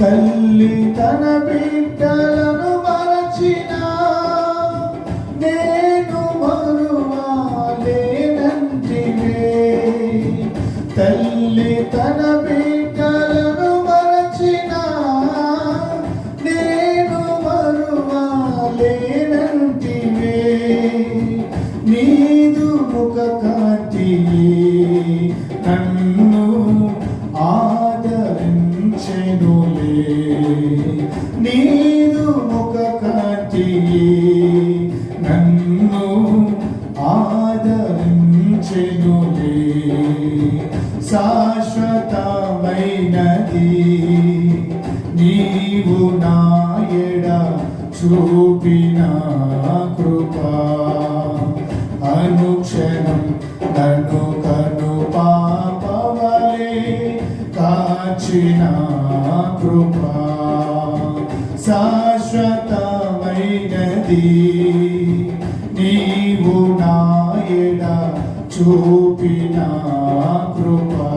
తల్లి తన బిడ్డలను మరచిన నేను మరువాలేనంటివే. తల్లి తన బిడ్డలను మరచిన నేను మరువాలేనంటివే. నీదు ముఖ కాంతియే నన్ను ఆదరించెనులే. నీదు ముఖ కాంతియే నన్ను ఆదరించెనులే. శాశ్వతమైనది నీవు నా ఎడ చూపిన కృపా. అనుక్షణం నన్ను కను పాపవలే కాచిన కృపా. శాశ్వతమైనది నీవు నా ఎడ చూపిన కృపా.